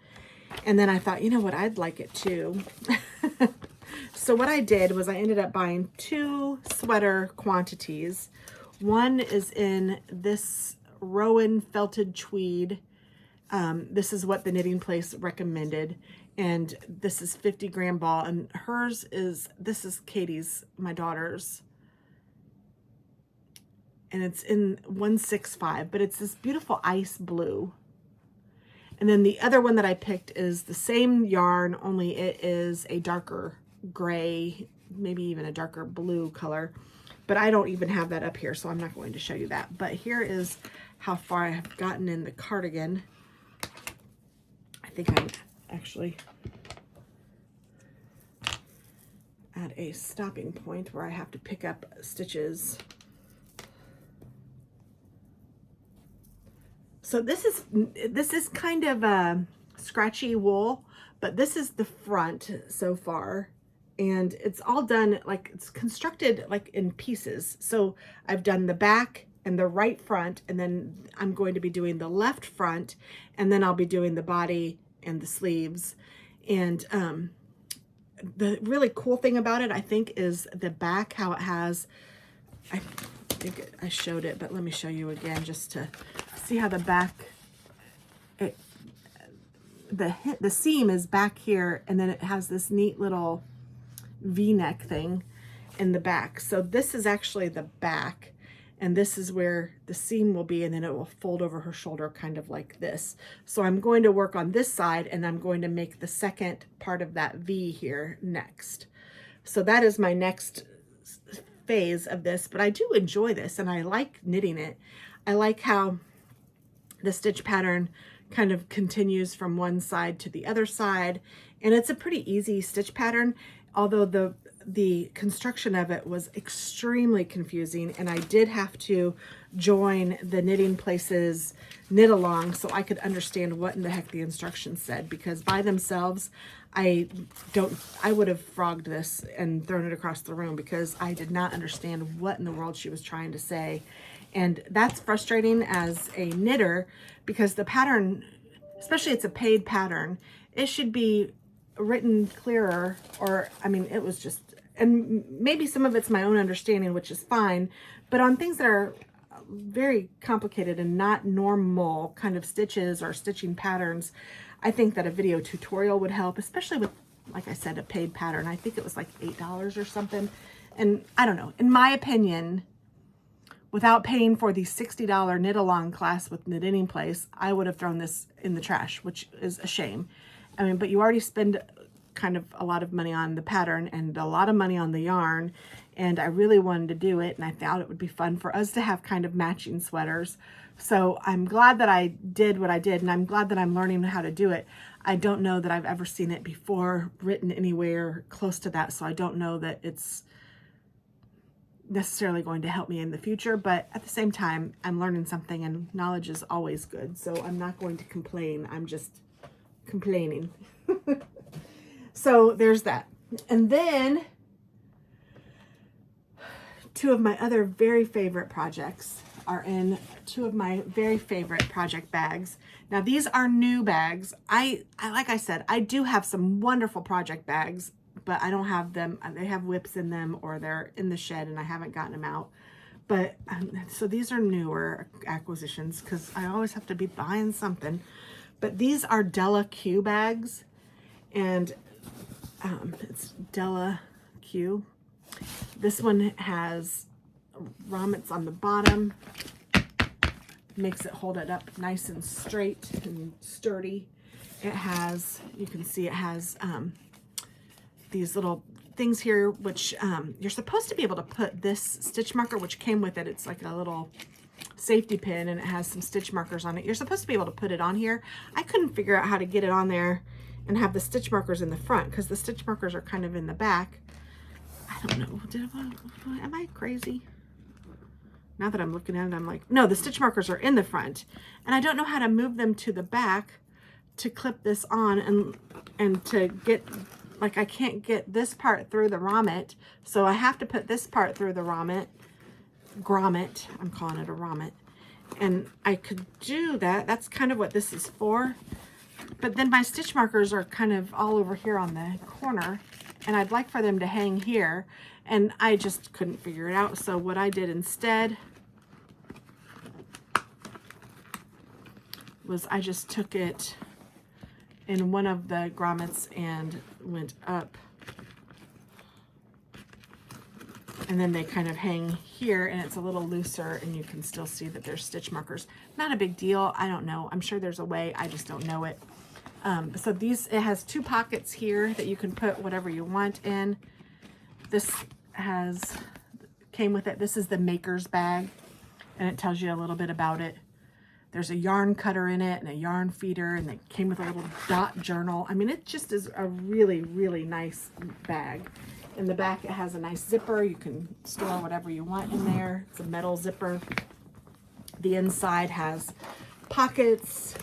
And then I thought, you know what? I'd like it too. So what I did was I ended up buying 2 sweater quantities. One is in this Rowan felted tweed. This is what the Knitting Place recommended. And this is 50-gram ball. And hers is, this is Katie's, my daughter's. And it's in 165, but it's this beautiful ice blue. And then the other one that I picked is the same yarn, only it is a darker gray, maybe even a darker blue color. But I don't even have that up here, so I'm not going to show you that. But here is how far I have gotten in the cardigan. I think I'm actually at a stopping point where I have to pick up stitches. So this is kind of a scratchy wool, but this is the front so far, and it's all done like it's constructed like in pieces. So I've done the back and the right front, and then I'm going to be doing the left front, and then I'll be doing the body and the sleeves. And the really cool thing about it, I think, is the back, how it has, I think I showed it, but let me show you again just to see how the back, the seam is back here, and then it has this neat little V-neck thing in the back. So this is actually the back, and this is where the seam will be, and then it will fold over her shoulder kind of like this. So I'm going to work on this side, and I'm going to make the second part of that V here next. So that is my next phase of this, but I do enjoy this, and I like knitting it. I like how the stitch pattern kind of continues from one side to the other side, and it's a pretty easy stitch pattern, although the construction of it was extremely confusing, and I did have to join the Knitting Place's knit along so I could understand what in the heck the instructions said, because by themselves I would have frogged this and thrown it across the room, because I did not understand what in the world she was trying to say. And that's frustrating as a knitter, because the pattern, especially it's a paid pattern, it should be written clearer, or I mean, it was just, and maybe some of it's my own understanding, which is fine, but on things that are very complicated and not normal kind of stitches or stitching patterns, I think that a video tutorial would help, especially with, like I said, a paid pattern. I think it was like $8 or something. And I don't know, in my opinion, without paying for the $60 knit along class with Knit Knitting Place, I would have thrown this in the trash, which is a shame. I mean, but you already spend kind of a lot of money on the pattern and a lot of money on the yarn, and I really wanted to do it, and I thought it would be fun for us to have kind of matching sweaters. So I'm glad that I did what I did, and I'm glad that I'm learning how to do it. I don't know that I've ever seen it before written anywhere close to that, so I don't know that it's necessarily going to help me in the future, but at the same time, I'm learning something, and knowledge is always good, so I'm not going to complain. I'm just complaining. So there's that. And then two of my other very favorite projects are in two of my very favorite project bags. Now these are new bags. I like I said, I do have some wonderful project bags, but I don't have them. They have whips in them, or they're in the shed and I haven't gotten them out. But so these are newer acquisitions because I always have to be buying something. But these are Della Q bags, and it's Della Q. This one has grommets on the bottom, makes it hold it up nice and straight and sturdy. It has, you can see it has these little things here, which you're supposed to be able to put this stitch marker, which came with it. It's like a little safety pin, and it has some stitch markers on it. You're supposed to be able to put it on here. I couldn't figure out how to get it on there and have the stitch markers in the front, because the stitch markers are kind of in the back. I don't know. Am I crazy? Now that I'm looking at it, I'm like, no, the stitch markers are in the front, and I don't know how to move them to the back to clip this on and to get, like, I can't get this part through the grommet, so I have to put this part through the grommet. I'm calling it a grommet. And I could do that. That's kind of what this is for. But then my stitch markers are kind of all over here on the corner, and I'd like for them to hang here, and I just couldn't figure it out. So what I did instead was I just took it in one of the grommets and went up, and then they kind of hang here, and it's a little looser, and you can still see that there's stitch markers. Not a big deal. I don't know. I'm sure there's a way. I just don't know it. So these, it has two pockets here that you can put whatever you want in. This came with it. This is the maker's bag, and it tells you a little bit about it. There's a yarn cutter in it and a yarn feeder, and it came with a little dot journal. I mean, it just is a really, really nice bag. In the back, it has a nice zipper. You can store whatever you want in there. It's a metal zipper. The inside has pockets,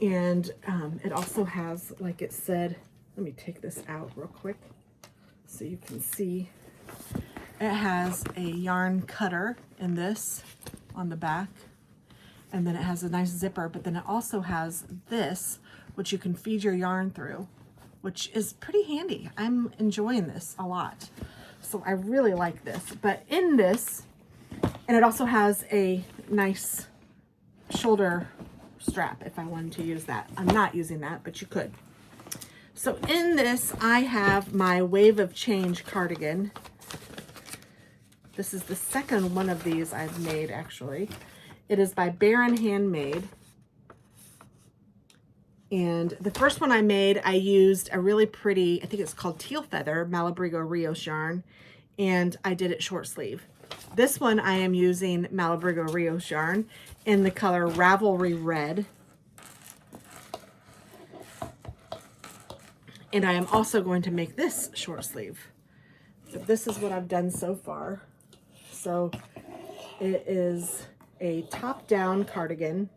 and it also has, like it said, let me take this out real quick so you can see. It has a yarn cutter in this on the back, and then it has a nice zipper, but then it also has this, which you can feed your yarn through, which is pretty handy. I'm enjoying this a lot. So I really like this. But in this, and it also has a nice shoulder strap if I wanted to use that. I'm not using that, but you could. So in this, I have my Wave of Change cardigan. This is the second one of these I've made, actually. It is by Baron Handmade. And the first one I made, I used a really pretty, I think it's called Teal Feather, Malabrigo Rios yarn, and I did it short sleeve. This one I am using Malabrigo Rios yarn in the color Ravelry Red. And I am also going to make this short sleeve. So this is what I've done so far. So it is a top-down cardigan,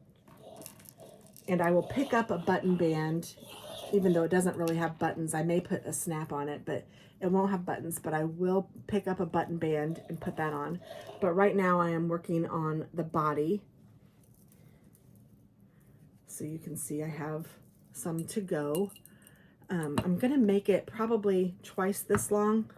and I will pick up a button band, even though it doesn't really have buttons. I may put a snap on it, but it won't have buttons, but I will pick up a button band and put that on. But right now I am working on the body. So you can see I have some to go. I'm gonna make it probably twice this long.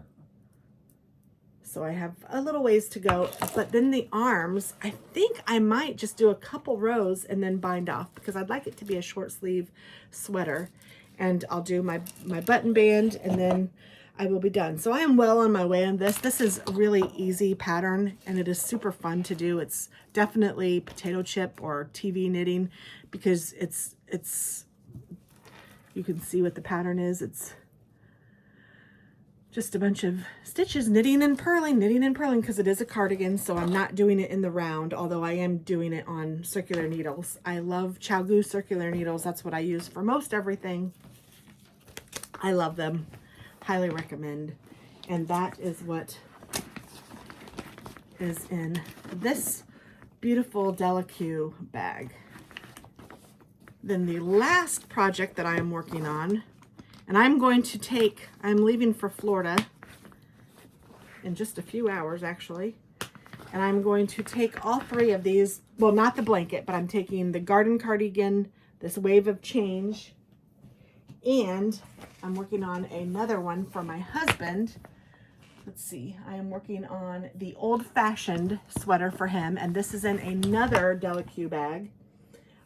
So I have a little ways to go, but then the arms, I think I might just do a couple rows and then bind off, because I'd like it to be a short sleeve sweater. And I'll do my button band, and then I will be done. So I am well on my way on this. This is a really easy pattern and it is super fun to do. It's definitely potato chip or TV knitting because it's you can see what the pattern is. It's just a bunch of stitches, knitting and purling, because it is a cardigan, so I'm not doing it in the round, although I am doing it on circular needles. I love Chow circular needles. That's what I use for most everything. I love them. Highly recommend. And that is what is in this beautiful Delaque bag. Then the last project that I am working on, and I'm leaving for Florida in just a few hours actually. And I'm going to take all three of these, well, not the blanket, but I'm taking the garden cardigan, this Wave of Change, and I'm working on another one for my husband. Let's see, I am working on the Old Fashioned sweater for him, and this is in another Delaque bag.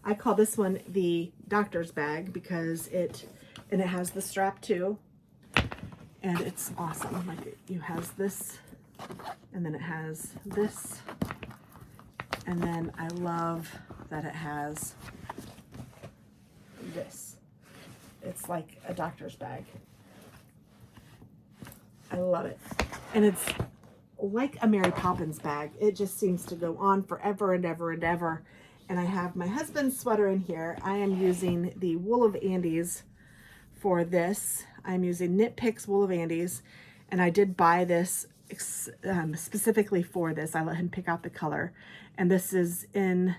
I call this one the doctor's bag because it has the strap too, and it's awesome. Like it has this, and then it has this, and then I love that it has this. It's like a doctor's bag. I love it, and it's like a Mary Poppins bag. It just seems to go on forever and ever and ever. And I have my husband's sweater in here. I am using the Wool of Andes for this. I'm using Knit Picks Wool of Andes, and I did buy this specifically for this. I let him pick out the color, and this is in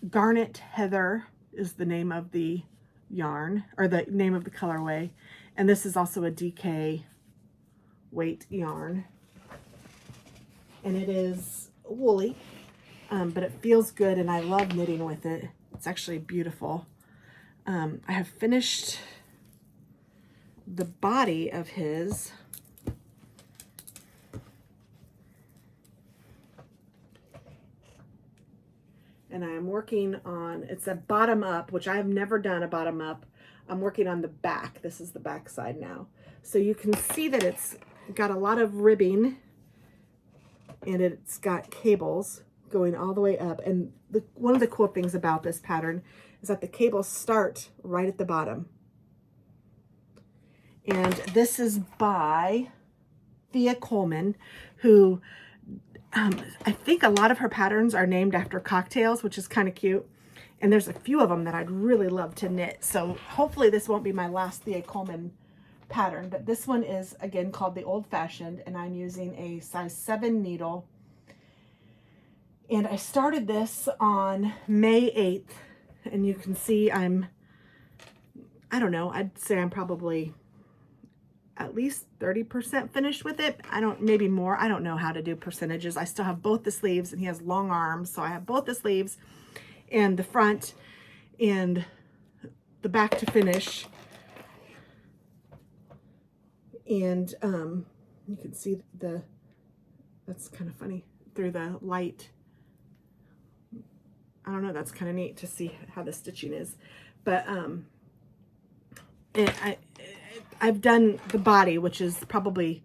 Garnet Heather is the name of the yarn, or the name of the colorway, and this is also a DK weight yarn, and it is woolly. But it feels good and I love knitting with it. It's actually beautiful. I have finished the body of his. And I am working on, it's a bottom up, which I have never done a bottom up. I'm working on the back. This is the back side now. So you can see that it's got a lot of ribbing and it's got cables going all the way up. And one of the cool things about this pattern is that the cables start right at the bottom. And this is by Thea Coleman, who I think a lot of her patterns are named after cocktails, which is kind of cute. And there's a few of them that I'd really love to knit. So hopefully this won't be my last Thea Coleman pattern, but this one is again called the Old Fashioned, and I'm using a size 7 needle. And I started this on May 8th, and you can see I don't know, I'd say I'm probably at least 30% finished with it. Maybe more. I don't know how to do percentages. I still have both the sleeves, and he has long arms, so I have both the sleeves and the front and the back to finish. And you can see that's kind of funny through the light. I don't know, that's kind of neat to see how the stitching is. But I've done the body, which is probably,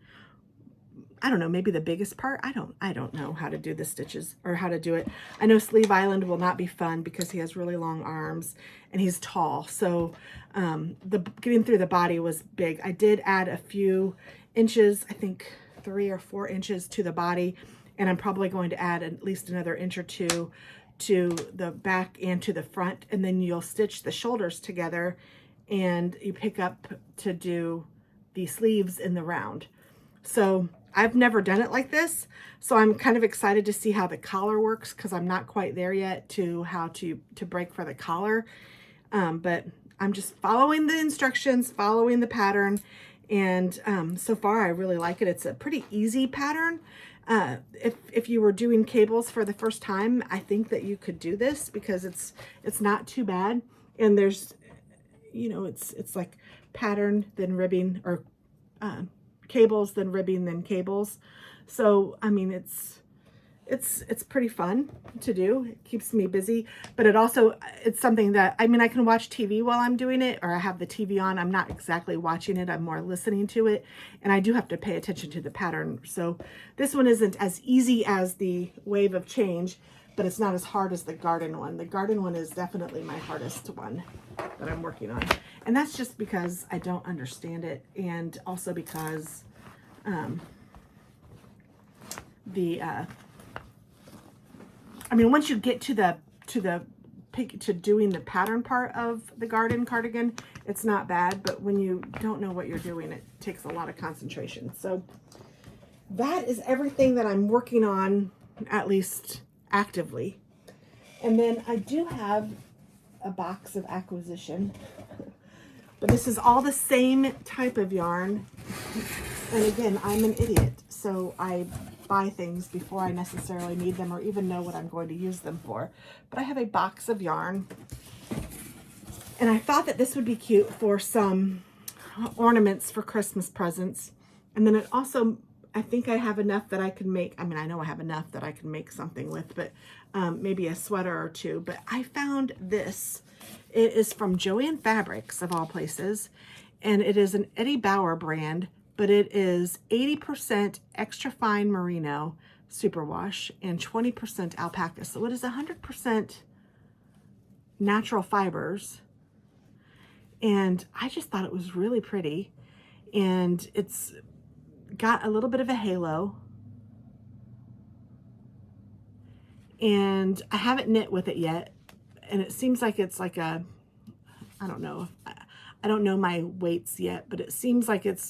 I don't know, maybe the biggest part. I don't know how to do the stitches or how to do it. I know Sleeve Island will not be fun because he has really long arms and he's tall. So getting through the body was big. I did add a few inches, I think 3 or 4 inches to the body, and I'm probably going to add at least another inch or 2 to the back and to the front, and then you'll stitch the shoulders together and you pick up to do the sleeves in the round. So I've never done it like this, so I'm kind of excited to see how the collar works, because I'm not quite there yet to how to break for the collar. But I'm just following the instructions, following the pattern, and so far I really like it. It's a pretty easy pattern. If you were doing cables for the first time, I think that you could do this because it's not too bad. And there's, you know, it's like pattern, then ribbing, or cables, then ribbing, then cables. So, I mean, it's it's pretty fun to do. It keeps me busy, but it's something that, I mean, I can watch TV while I'm doing it, or I have the TV on. I'm not exactly watching it. I'm more listening to it, and I do have to pay attention to the pattern. So this one isn't as easy as the Wave of Change, but it's not as hard as the garden one. The garden one is definitely my hardest one that I'm working on. And that's just because I don't understand it, and also because I mean, once you get to doing the pattern part of the garden cardigan, it's not bad, but when you don't know what you're doing, it takes a lot of concentration. So that is everything that I'm working on, at least actively. And then I do have a box of acquisition, but this is all the same type of yarn. And again, I'm an idiot, so I buy things before I necessarily need them or even know what I'm going to use them for. But I have a box of yarn, and I thought that this would be cute for some ornaments for Christmas presents. And then it also, I think I have enough that I can make, I mean, I know I have enough that I can make something with, but maybe a sweater or two. But I found this. It is from Joann Fabrics, of all places, and it is an Eddie Bauer brand, but it is 80% extra fine merino superwash and 20% alpaca. So it is 100% natural fibers. And I just thought it was really pretty. And it's got a little bit of a halo. And I haven't knit with it yet. And it seems like it's like a, I don't know. I don't know my weights yet, but it seems like it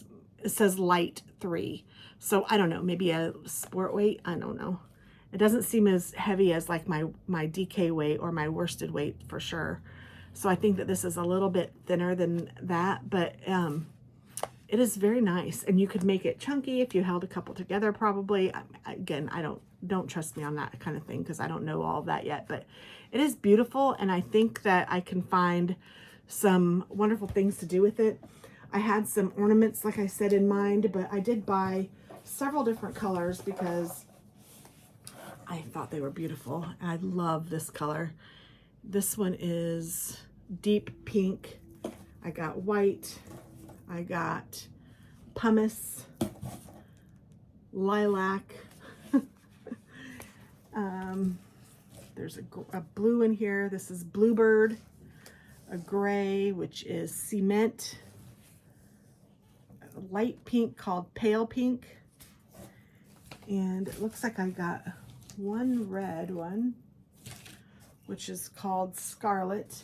says light 3. So I don't know, maybe a sport weight. I don't know. It doesn't seem as heavy as like my DK weight or my worsted weight for sure. So I think that this is a little bit thinner than that, but it is very nice. And you could make it chunky if you held a couple together probably. Again, don't trust me on that kind of thing because I don't know all of that yet, but it is beautiful. And I think that I can find some wonderful things to do with it. I had some ornaments, like I said, in mind, but I did buy several different colors because I thought they were beautiful. I love this color. This one is deep pink. I got white. I got pumice, lilac. There's a blue in here. This is bluebird. A gray, which is cement. A light pink called pale pink. And it looks like I got one red one, which is called scarlet.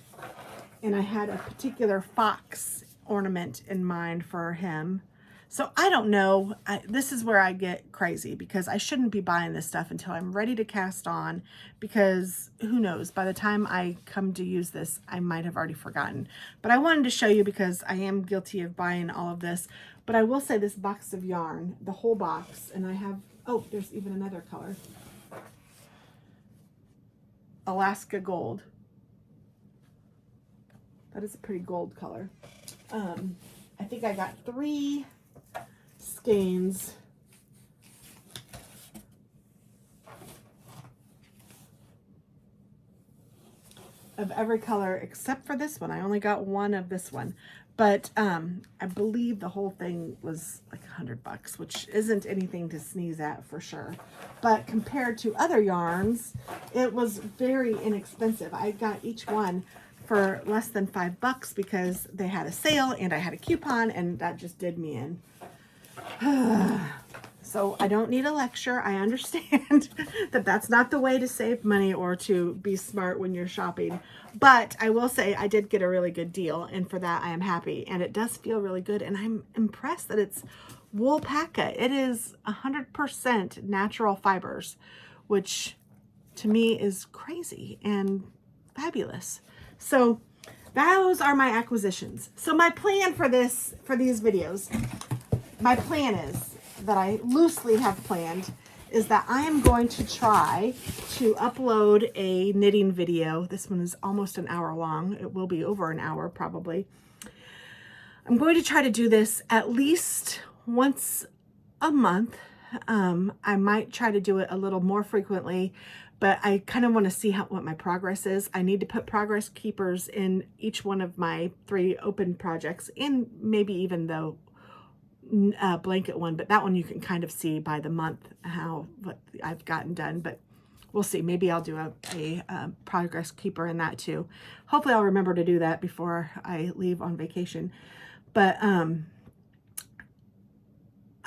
And I had a particular fox ornament in mind for him. So I don't know. This is where I get crazy because I shouldn't be buying this stuff until I'm ready to cast on, because who knows, by the time I come to use this, I might have already forgotten. But I wanted to show you because I am guilty of buying all of this. But I will say this box of yarn, the whole box, and I have, oh, there's even another color. Alaska Gold. That is a pretty gold color. I think I got 3 skeins of every color except for this one. I only got one of this one, but I believe the whole thing was like $100, which isn't anything to sneeze at for sure. But compared to other yarns, it was very inexpensive. I got each one for less than $5 because they had a sale and I had a coupon, and that just did me in. So I don't need a lecture. I understand that that's not the way to save money or to be smart when you're shopping. But I will say I did get a really good deal, and for that I am happy. And it does feel really good, and I'm impressed that it's woolpaca. It is 100% natural fibers, which to me is crazy and fabulous. So those are my acquisitions. So my plan for these videos, my plan is that I loosely have planned is that I am going to try to upload a knitting video. This one is almost an hour long. It will be over an hour probably. I'm going to try to do this at least once a month, I might try to do it a little more frequently, but I kind of want to see what my progress is. I need to put progress keepers in each one of my 3 open projects, and maybe even the blanket one, but that one you can kind of see by the month what I've gotten done. But we'll see. Maybe I'll do a progress keeper in that too. Hopefully I'll remember to do that before I leave on vacation. But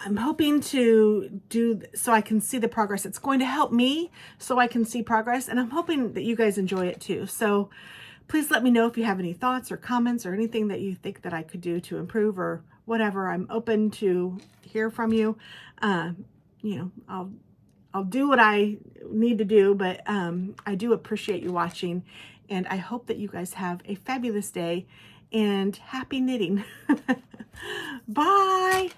I'm hoping to do so I can see the progress. It's going to help me so I can see progress, and I'm hoping that you guys enjoy it too. So please let me know if you have any thoughts or comments or anything that you think that I could do to improve or whatever. I'm open to hear from you. You know, I'll do what I need to do, but I do appreciate you watching, and I hope that you guys have a fabulous day and happy knitting. Bye.